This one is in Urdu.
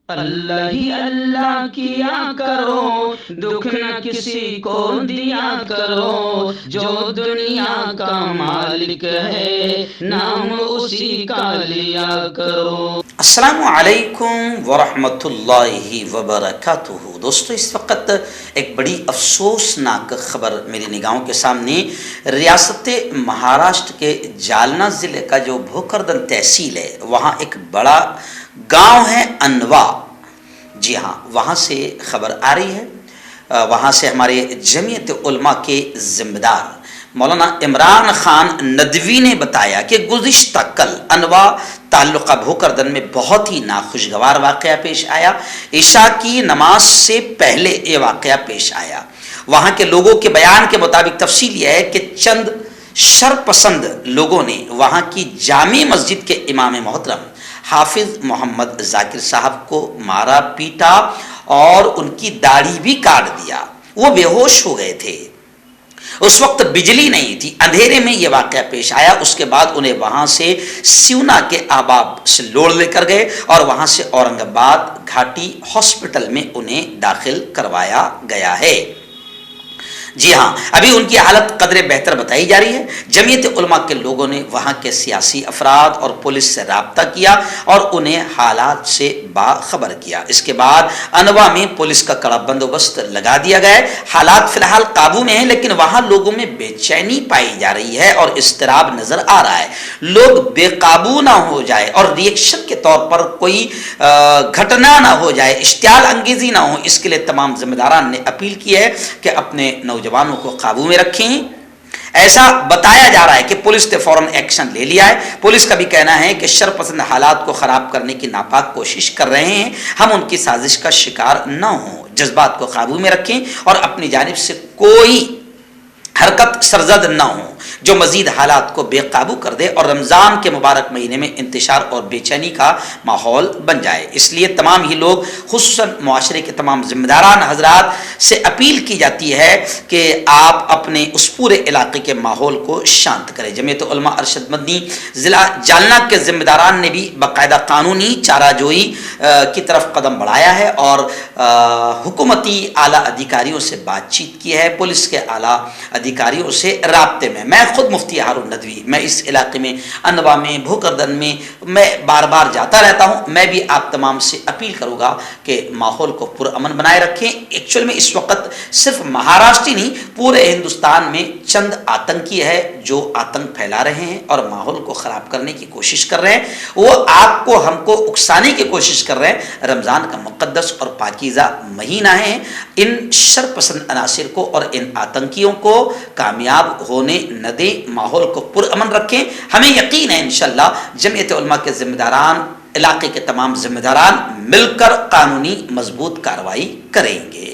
اللہ ہی اللہ کیا کرو، دکھ نہ کسی کو دیا کرو، جو دنیا کا مالک ہے نام اسی کا لیا کرو۔ السلام علیکم ورحمۃ اللہ وبرکاتہ۔ دوستو، اس وقت ایک بڑی افسوسناک خبر میری نگاہوں کے سامنے ریاست مہاراشٹر کے جالنا ضلع کا جو بھوکردن تحصیل ہے، وہاں ایک بڑا گاؤں ہے انوا۔ جی ہاں، وہاں سے خبر آ رہی ہے۔ وہاں سے ہمارے جمعیت علماء کے ذمہ دار مولانا عمران خان ندوی نے بتایا کہ گزشتہ کل انوا تعلقہ بھوکردن میں بہت ہی ناخوشگوار واقعہ پیش آیا۔ عشاء کی نماز سے پہلے یہ واقعہ پیش آیا۔ وہاں کے لوگوں کے بیان کے مطابق تفصیل یہ ہے کہ چند شرپسند لوگوں نے وہاں کی جامع مسجد کے امام محترم حافظ محمد ذاکر صاحب کو مارا پیٹا اور ان کی داڑھی بھی کاٹ دیا۔ وہ بے ہوش ہو گئے تھے۔ اس وقت بجلی نہیں تھی، اندھیرے میں یہ واقعہ پیش آیا۔ اس کے بعد انہیں وہاں سے سیونا کے احباب سے لوڑ لے کر گئے اور وہاں سے اورنگ آباد گھاٹی ہاسپٹل میں انہیں داخل کروایا گیا ہے۔ جی ہاں، ابھی ان کی حالت قدرے بہتر بتائی جا رہی ہے۔ جمعیت علماء کے لوگوں نے وہاں کے سیاسی افراد اور پولیس سے رابطہ کیا اور انہیں حالات سے باخبر کیا۔ اس کے بعد انوا میں پولیس کا کڑا بندوبست لگا دیا گیا ہے۔ حالات فی الحال قابو میں ہیں، لیکن وہاں لوگوں میں بے چینی پائی جا رہی ہے اور اضطراب نظر آ رہا ہے۔ لوگ بے قابو نہ ہو جائے اور ریئیکشن کے طور پر کوئی گھٹنا نہ ہو جائے، اشتعال انگیزی نہ ہو، اس کے لیے تمام ذمہ داران نے اپیل کی ہے کہ اپنے نوجوانوں کو قابو میں رکھیں۔ ایسا بتایا جا رہا ہے کہ پولیس نے فوراً ایکشن لے لیا ہے۔ پولیس کا بھی کہنا ہے کہ شرپسند حالات کو خراب کرنے کی ناپاک کوشش کر رہے ہیں۔ ہم ان کی سازش کا شکار نہ ہوں، جذبات کو قابو میں رکھیں اور اپنی جانب سے کوئی حرکت سرزد نہ ہو جو مزید حالات کو بے قابو کر دے اور رمضان کے مبارک مہینے میں انتشار اور بے چینی کا ماحول بن جائے۔ اس لیے تمام ہی لوگ، خصوصاً معاشرے کے تمام ذمہ داران حضرات سے اپیل کی جاتی ہے کہ آپ اپنے اس پورے علاقے کے ماحول کو شانت کریں۔ جمعیت علماء ارشد مدنی ضلع جالنا کے ذمہ داران نے بھی باقاعدہ قانونی چارہ جوئی کی طرف قدم بڑھایا ہے اور حکومتی اعلیٰ ادھیکاریوں سے بات چیت کی ہے، پولیس کے اعلیٰ ادھیکاریوں سے رابطے میں۔ میں خود مفتی ہارون ندوی، میں اس علاقے میں انوا میں بھوکردن میں بار بار جاتا رہتا ہوں۔ میں بھی آپ تمام سے اپیل کروں گا کہ ماحول کو پرامن بنائے رکھیں۔ ایکچوئل میں اس وقت صرف مہاراشٹر ہی نہیں، پورے ہندوستان میں چند آتنکی ہے جو آتنک پھیلا رہے ہیں اور ماحول کو خراب کرنے کی کوشش کر رہے ہیں۔ وہ آپ کو، ہم کو اکسانے کی کوشش کر رہے ہیں۔ رمضان کا مقدس اور پاکیزہ مہینہ ہے۔ ان شرپسند عناصر کو اور ان آتنکیوں کو کامیاب ہونے نہ دیں، ماحول کو پرامن رکھیں۔ ہمیں یقین ہے انشاءاللہ جمعیت علماء کے ذمہ داران، علاقے کے تمام ذمہ داران مل کر قانونی مضبوط کارروائی کریں گے۔